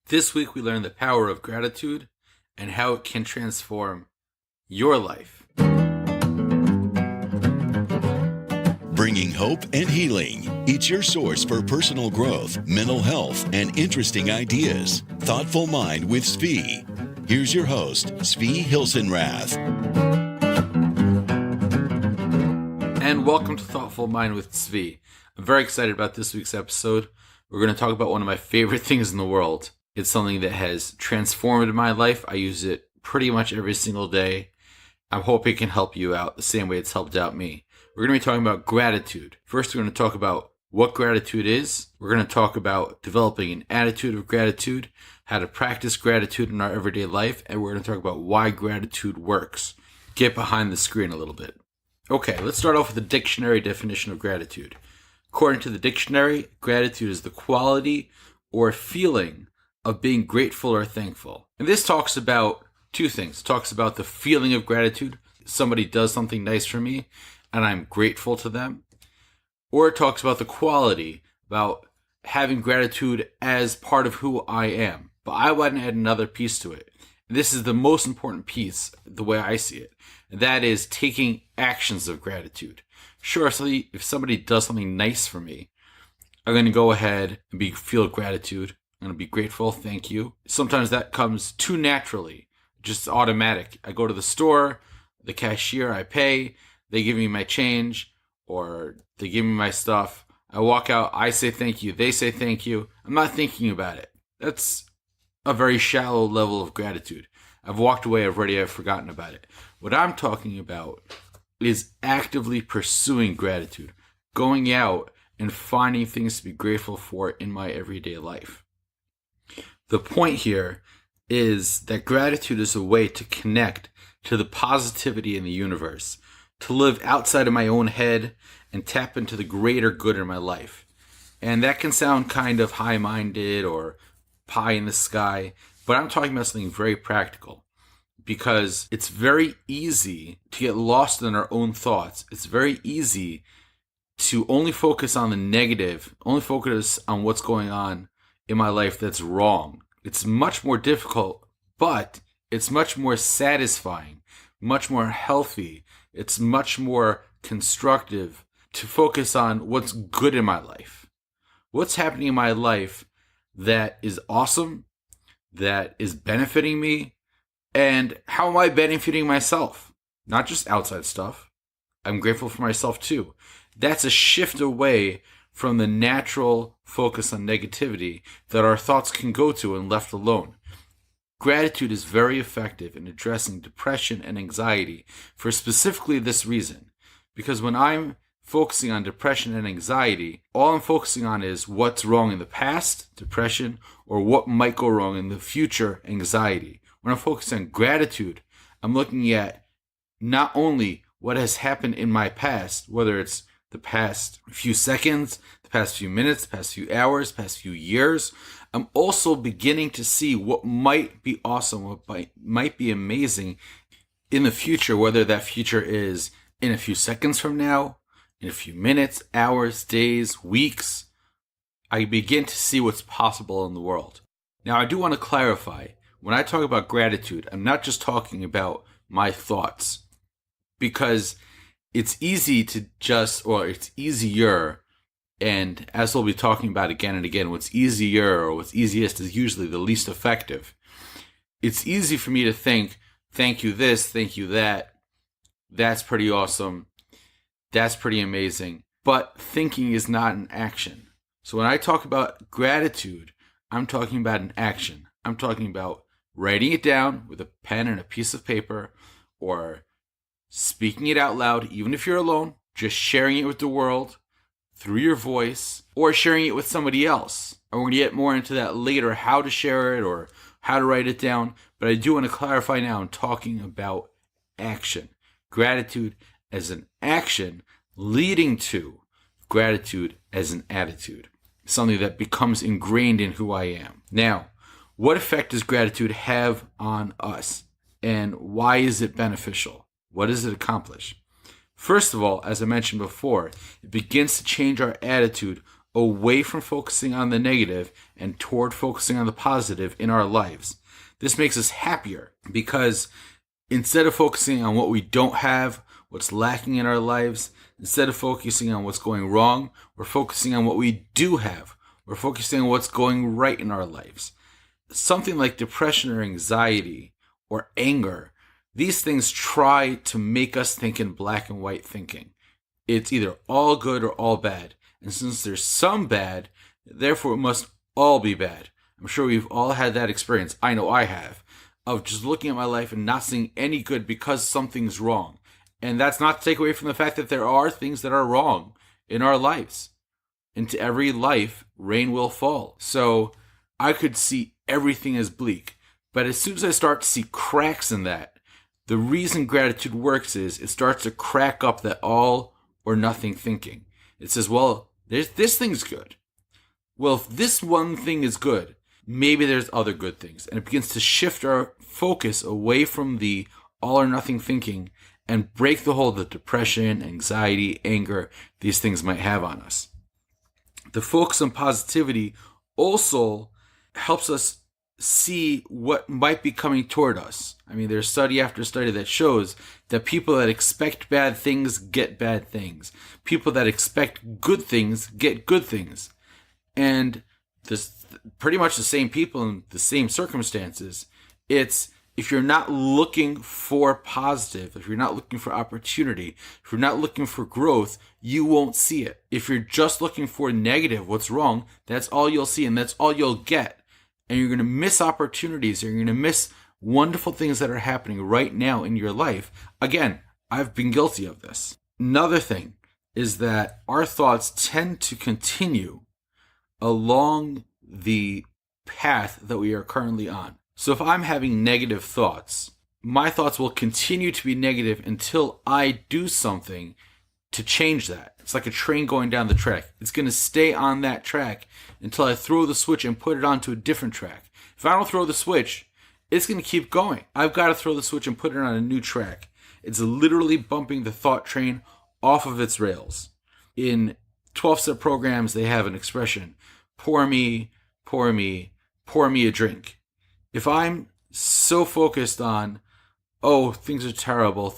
This week we learned the power of gratitude and how it can transform your life. Bringing hope and healing. It's your source for personal growth, mental health, and interesting ideas. Thoughtful Mind with Tzvi. Here's your host, Tzvi Hilsenrath. And welcome to Thoughtful Mind with Tzvi. I'm very excited about this week's episode. We're going to talk about one of my favorite things in the world. It's something that has transformed my life. I use it pretty much every single day. I hope it can help you out the same way it's helped out me. We're going to be talking about gratitude. First, we're going to talk about what gratitude is. We're going to talk about developing an attitude of gratitude, how to practice gratitude in our everyday life, and we're going to talk about why gratitude works. Get behind the screen a little bit. Okay, let's start off with the dictionary definition of gratitude. According to the dictionary, gratitude is the quality or feeling of being grateful or thankful. And this talks about two things. It talks about the feeling of gratitude. Somebody does something nice for me and I'm grateful to them. Or it talks about the quality, about having gratitude as part of who I am. But I want to add another piece to it. This is the most important piece, the way I see it. And that is taking actions of gratitude. Sure, so if somebody does something nice for me, I'm going to go ahead and feel gratitude. I'm going to be grateful, thank you. Sometimes that comes too naturally, just automatic. I go to the store, the cashier, I pay, they give me my change, or they give me my stuff. I walk out, I say thank you, they say thank you. I'm not thinking about it. That's a very shallow level of gratitude. I've walked away already, I've forgotten about it. What I'm talking about is actively pursuing gratitude, going out and finding things to be grateful for in my everyday life. The point here is that gratitude is a way to connect to the positivity in the universe, to live outside of my own head and tap into the greater good in my life. And that can sound kind of high-minded or pie in the sky, but I'm talking about something very practical because it's very easy to get lost in our own thoughts. It's very easy to only focus on the negative, only focus on what's going on in my life that's wrong. It's much more difficult, but it's much more satisfying, much more healthy. It's much more constructive to focus on what's good in my life. What's happening in my life that is awesome, that is benefiting me, and how am I benefiting myself? Not just outside stuff. I'm grateful for myself too. That's a shift away from the natural focus on negativity that our thoughts can go to when left alone. Gratitude is very effective in addressing depression and anxiety for specifically this reason. Because when I'm focusing on depression and anxiety, all I'm focusing on is what's wrong in the past, depression, or what might go wrong in the future, anxiety. When I'm focused on gratitude, I'm looking at not only what has happened in my past, whether it's the past few seconds, the past few minutes, the past few hours, the past few years. I'm also beginning to see what might be awesome, what might be amazing in the future, whether that future is in a few seconds from now, in a few minutes, hours, days, weeks. I begin to see what's possible in the world. Now, I do want to clarify, when I talk about gratitude, I'm not just talking about my thoughts, because it's easy to it's easier, and as we'll be talking about again and again, what's easier or what's easiest is usually the least effective. It's easy for me to think, thank you this, thank you that, that's pretty awesome, that's pretty amazing, but thinking is not an action. So when I talk about gratitude, I'm talking about an action. I'm talking about writing it down with a pen and a piece of paper, or speaking it out loud, even if you're alone, just sharing it with the world through your voice, or sharing it with somebody else. And we're going to get more into that later, how to share it or how to write it down. But I do want to clarify now, I'm talking about action. Gratitude as an action leading to gratitude as an attitude. Something that becomes ingrained in who I am. Now, what effect does gratitude have on us? And why is it beneficial? What does it accomplish? First of all, as I mentioned before, it begins to change our attitude away from focusing on the negative and toward focusing on the positive in our lives. This makes us happier because instead of focusing on what we don't have, what's lacking in our lives, instead of focusing on what's going wrong, we're focusing on what we do have. We're focusing on what's going right in our lives. Something like depression or anxiety or anger, these things try to make us think in black and white thinking. It's either all good or all bad. And since there's some bad, therefore it must all be bad. I'm sure we've all had that experience. I know I have. Of just looking at my life and not seeing any good because something's wrong. And that's not to take away from the fact that there are things that are wrong in our lives. Into every life, rain will fall. So I could see everything as bleak. But as soon as I start to see cracks in that, the reason gratitude works is it starts to crack up that all or nothing thinking. It says, well, this thing's good. Well, if this one thing is good, maybe there's other good things. And it begins to shift our focus away from the all or nothing thinking and break the hold that depression, anxiety, anger, these things might have on us. The focus on positivity also helps us see what might be coming toward us. I mean, there's study after study that shows that people that expect bad things get bad things. People that expect good things get good things. And this pretty much the same people in the same circumstances. It's if you're not looking for positive, if you're not looking for opportunity, if you're not looking for growth, you won't see it. If you're just looking for negative, what's wrong, that's all you'll see and that's all you'll get. And you're going to miss opportunities. You're going to miss wonderful things that are happening right now in your life. Again, I've been guilty of this. Another thing is that our thoughts tend to continue along the path that we are currently on. So if I'm having negative thoughts, my thoughts will continue to be negative until I do something to change that. It's like a train going down the track. It's going to stay on that track until I throw the switch and put it onto a different track. If I don't throw the switch, it's going to keep going. I've got to throw the switch and put it on a new track. It's literally bumping the thought train off of its rails. In 12-step programs, they have an expression, pour me a drink. If I'm so focused on, oh, things are terrible,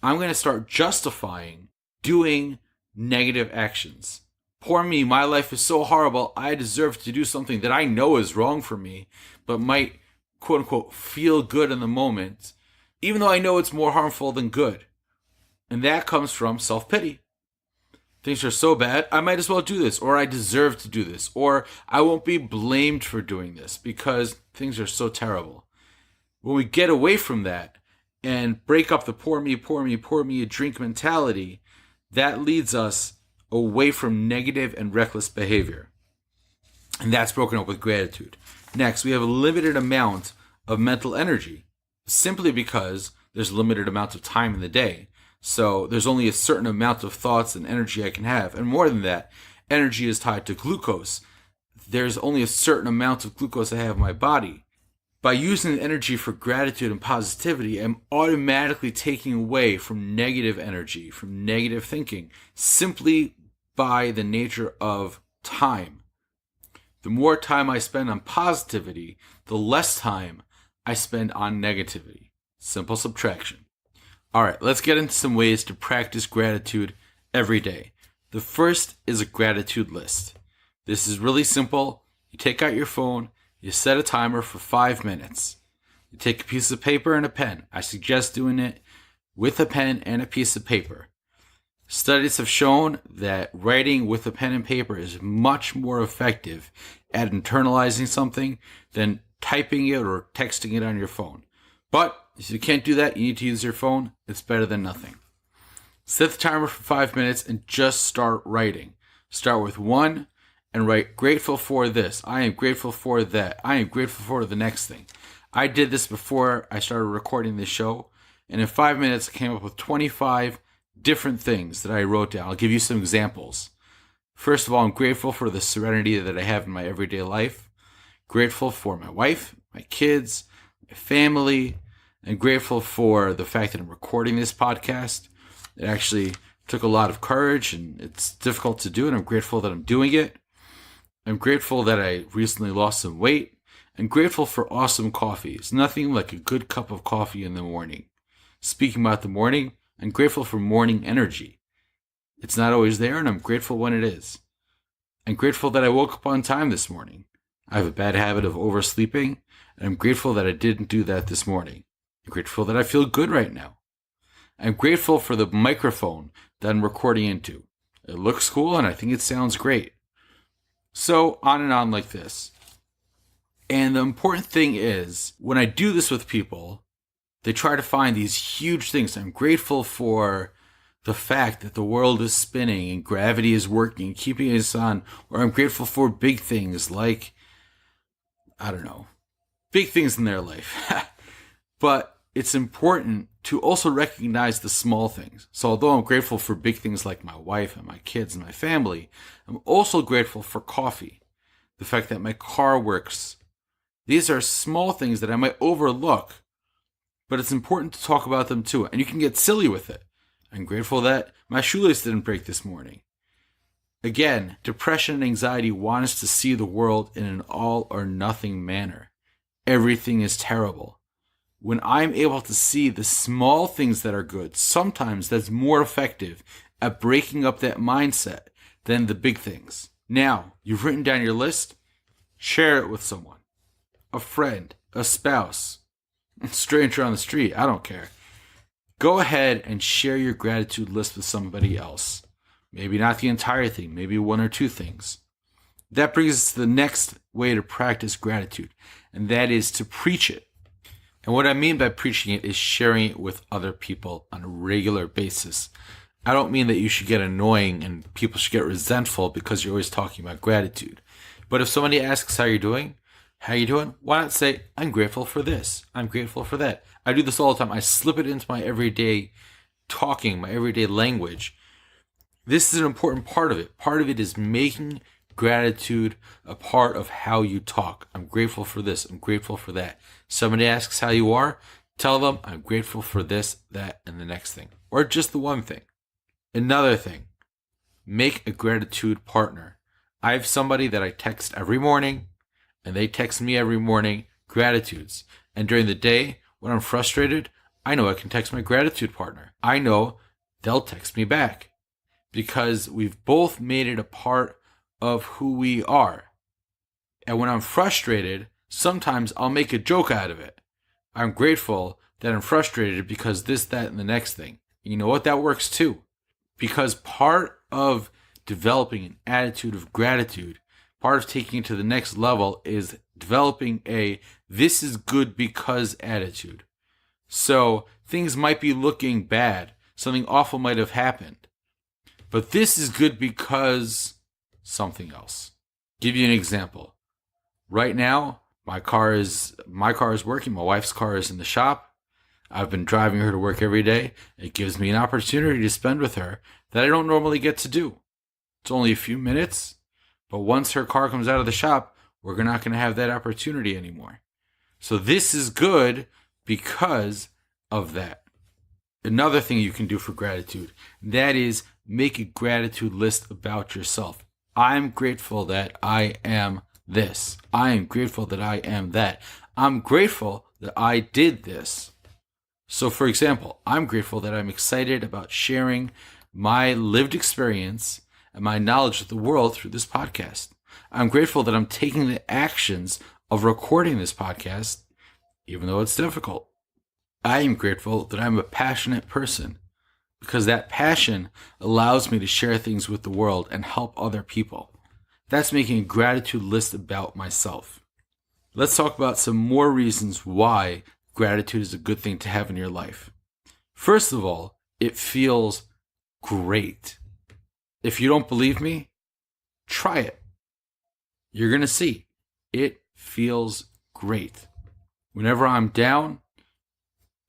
I'm going to start justifying doing negative actions. Poor me, my life is so horrible, I deserve to do something that I know is wrong for me, but might, quote unquote, feel good in the moment, even though I know it's more harmful than good. And that comes from self-pity. Things are so bad, I might as well do this, or I deserve to do this, or I won't be blamed for doing this because things are so terrible. When we get away from that and break up the pour me a drink mentality, that leads us away from negative and reckless behavior. And that's broken up with gratitude. Next, we have a limited amount of mental energy, simply because there's a limited amount of time in the day. So there's only a certain amount of thoughts and energy I can have. And more than that, energy is tied to glucose. There's only a certain amount of glucose I have in my body. By using the energy for gratitude and positivity, I'm automatically taking away from negative energy, from negative thinking, simply by the nature of time. The more time I spend on positivity, the less time I spend on negativity. Simple subtraction. All right, let's get into some ways to practice gratitude every day. The first is a gratitude list. This is really simple. You take out your phone, you set a timer for 5 minutes. You take a piece of paper and a pen. I suggest doing it with a pen and a piece of paper. Studies have shown that writing with a pen and paper is much more effective at internalizing something than typing it or texting it on your phone. But if you can't do that, you need to use your phone. It's better than nothing. Set the timer for 5 minutes and just start writing. Start with 1 and write grateful for this. I am grateful for that. I am grateful for the next thing. I did this before I started recording this show. And in 5 minutes, I came up with 25 different things that I wrote down. I'll give you some examples. First of all, I'm grateful for the serenity that I have in my everyday life. Grateful for my wife, my kids, my family. I'm grateful for the fact that I'm recording this podcast. It actually took a lot of courage, and it's difficult to do, and I'm grateful that I'm doing it. I'm grateful that I recently lost some weight. I'm grateful for awesome coffee. It's nothing like a good cup of coffee in the morning. Speaking about the morning, I'm grateful for morning energy. It's not always there, and I'm grateful when it is. I'm grateful that I woke up on time this morning. I have a bad habit of oversleeping, and I'm grateful that I didn't do that this morning. I'm grateful that I feel good right now. I'm grateful for the microphone that I'm recording into. It looks cool, and I think it sounds great. So on and on like this. And the important thing is, when I do this with people, they try to find these huge things. I'm grateful for the fact that the world is spinning and gravity is working, keeping us on. Or I'm grateful for big things like, big things in their life. But it's important to also recognize the small things. So although I'm grateful for big things like my wife and my kids and my family, I'm also grateful for coffee. The fact that my car works. These are small things that I might overlook, but it's important to talk about them too. And you can get silly with it. I'm grateful that my shoelace didn't break this morning. Again, depression and anxiety want us to see the world in an all or nothing manner. Everything is terrible. When I'm able to see the small things that are good, sometimes that's more effective at breaking up that mindset than the big things. Now, you've written down your list, share it with someone. A friend, a spouse, a stranger on the street, I don't care. Go ahead and share your gratitude list with somebody else. Maybe not the entire thing, maybe one or two things. That brings us to the next way to practice gratitude, and that is to preach it. And what I mean by preaching it is sharing it with other people on a regular basis. I don't mean that you should get annoying and people should get resentful because you're always talking about gratitude. But if somebody asks how you doing, why not say, I'm grateful for this, I'm grateful for that. I do this all the time. I slip it into my everyday talking, my everyday language. This is an important part of it. Part of it is making gratitude a part of how you talk. I'm grateful for this, I'm grateful for that. Somebody asks how you are, tell them I'm grateful for this, that, and the next thing. Or just the one thing. Another thing, make a gratitude partner. I have somebody that I text every morning, and they text me every morning gratitudes. And during the day, when I'm frustrated, I know I can text my gratitude partner. I know they'll text me back because we've both made it a part of who we are. And when I'm frustrated, sometimes I'll make a joke out of it. I'm grateful that I'm frustrated because this, that, and the next thing. You know what? That works too. Because part of developing an attitude of gratitude, part of taking it to the next level is developing a this is good because attitude. So things might be looking bad. Something awful might have happened. But this is good because something else. Give you an example. Right now, my car is working. My wife's car is in the shop. I've been driving her to work every day. It gives me an opportunity to spend with her that I don't normally get to do. It's only a few minutes, but once her car comes out of the shop, we're not going to have that opportunity anymore. So this is good because of that. Another thing you can do for gratitude, that is make a gratitude list about yourself. I'm grateful that I am this. I am grateful that I am that. I'm grateful that I did this. So for example, I'm grateful that I'm excited about sharing my lived experience and my knowledge of the world through this podcast. I'm grateful that I'm taking the actions of recording this podcast, even though it's difficult. I am grateful that I'm a passionate person because that passion allows me to share things with the world and help other people. That's making a gratitude list about myself. Let's talk about some more reasons why gratitude is a good thing to have in your life. First of all, it feels great. If you don't believe me, try it. You're going to see. It feels great. Whenever I'm down,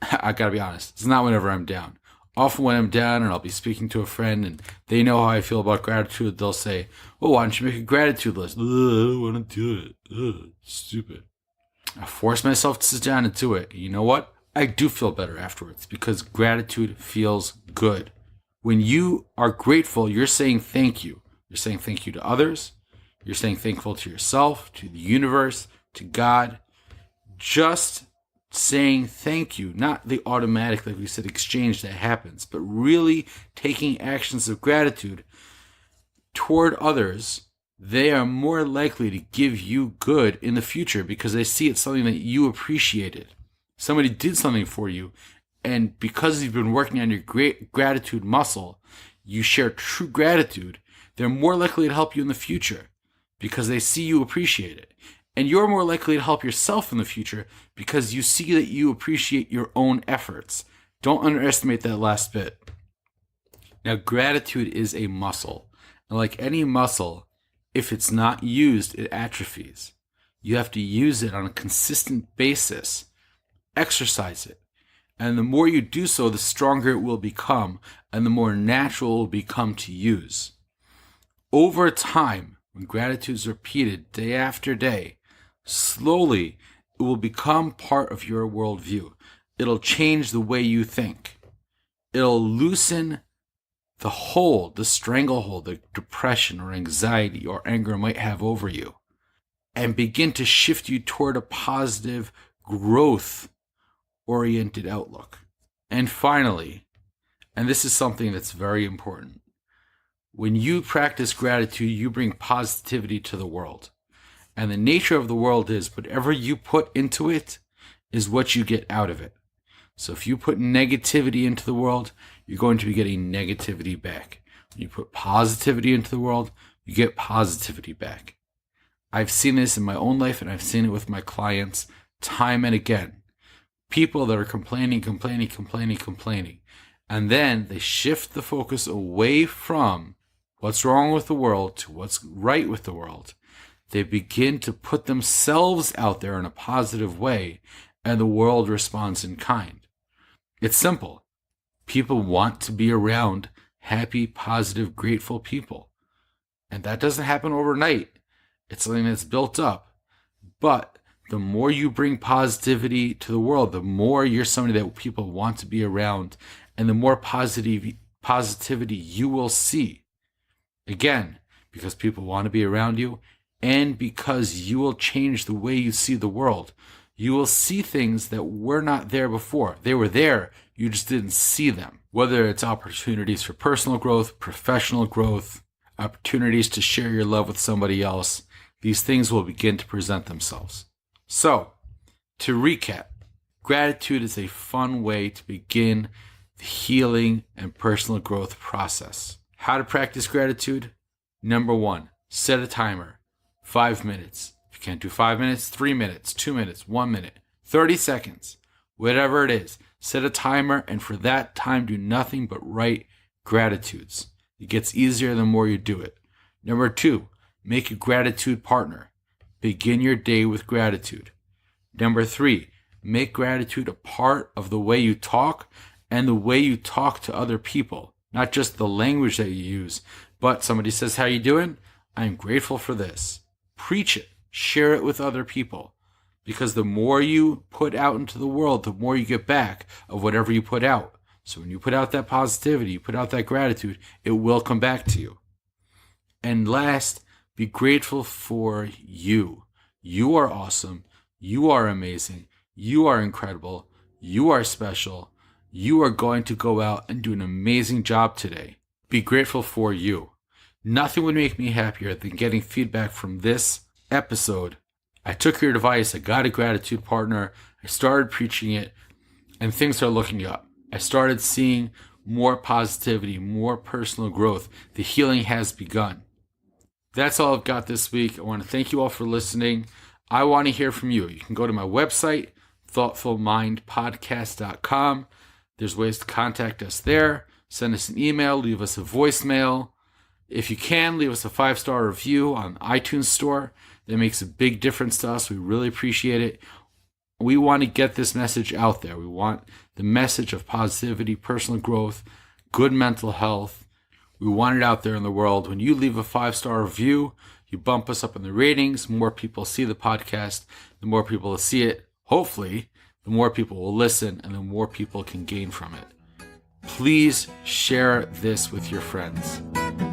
I got to be honest, it's not whenever I'm down. Often when I'm down and I'll be speaking to a friend and they know how I feel about gratitude, they'll say, well, why don't you make a gratitude list? I don't want to do it. Stupid. I force myself to sit down and do it. You know what? I do feel better afterwards because gratitude feels good. When you are grateful, you're saying thank you. You're saying thank you to others. You're saying thankful to yourself, to the universe, to God. Just saying thank you, not the automatic, like we said, exchange that happens, but really taking actions of gratitude toward others. They are more likely to give you good in the future because they see it's something that you appreciated. Somebody did something for you, and because you've been working on your great gratitude muscle, you share true gratitude. They're more likely to help you in the future because they see you appreciate it. And you're more likely to help yourself in the future because you see that you appreciate your own efforts. Don't underestimate that last bit. Now, gratitude is a muscle. And like any muscle, if it's not used, it atrophies. You have to use it on a consistent basis. Exercise it. And the more you do so, the stronger it will become and the more natural it will become to use. Over time, when gratitude is repeated day after day, slowly it will become part of your worldview. It'll change the way you think. It'll loosen the hold, the stranglehold that depression or anxiety or anger might have over you, and begin to shift you toward a positive, growth-oriented outlook. And finally, and this is something that's very important, when you practice gratitude, you bring positivity to the world. And the nature of the world is whatever you put into it is what you get out of it. So if you put negativity into the world, you're going to be getting negativity back. When you put positivity into the world, you get positivity back. I've seen this in my own life, and I've seen it with my clients time and again. People that are complaining, and then they shift the focus away from what's wrong with the world to what's right with the world. They begin to put themselves out there in a positive way, and the world responds in kind. It's simple. People want to be around happy, positive, grateful people. And that doesn't happen overnight. It's something that's built up. But the more you bring positivity to the world, the more you're somebody that people want to be around, and the more positivity you will see. Again, because people want to be around you, and because you will change the way you see the world. You will see things that were not there before. They were there, you just didn't see them. Whether it's opportunities for personal growth, professional growth, opportunities to share your love with somebody else, these things will begin to present themselves. So, to recap, gratitude is a fun way to begin the healing and personal growth process. How to practice gratitude? Number 1, set a timer. 5 minutes. If you can't do 5 minutes, 3 minutes, 2 minutes, 1 minute, 30 seconds, whatever it is. Set a timer, and for that time, do nothing but write gratitudes. It gets easier the more you do it. Number 2, make a gratitude partner. Begin your day with gratitude. Number 3, make gratitude a part of the way you talk and the way you talk to other people. Not just the language that you use, but somebody says, "How you doing? I'm grateful for this." Preach it. Share it with other people. Because the more you put out into the world, the more you get back of whatever you put out. So when you put out that positivity, you put out that gratitude, it will come back to you. And last, be grateful for you. You are awesome. You are amazing. You are incredible. You are special. You are going to go out and do an amazing job today. Be grateful for you. Nothing would make me happier than getting feedback from this episode. I took your advice. I got a gratitude partner. I started preaching it, and things are looking up. I started seeing more positivity, more personal growth. The healing has begun. That's all I've got this week. I want to thank you all for listening. I want to hear from you. You can go to my website, thoughtfulmindpodcast.com. There's ways to contact us there. Send us an email, leave us a voicemail. If you can, leave us a 5-star review on iTunes Store. That makes a big difference to us. We really appreciate it. We want to get this message out there. We want the message of positivity, personal growth, good mental health. We want it out there in the world. When you leave a 5-star review, you bump us up in the ratings. More people see the podcast. The more people see it, hopefully, the more people will listen, and the more people can gain from it. please share this with your friends.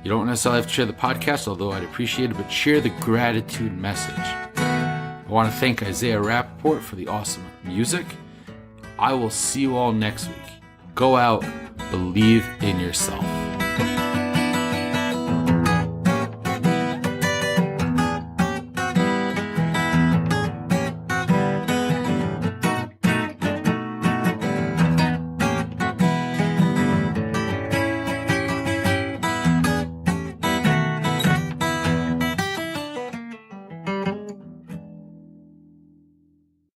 You don't necessarily have to share the podcast, although I'd appreciate it, but share the gratitude message. I want to thank Isaiah Rappaport for the awesome music. I will see you all next week. Go out, believe in yourself.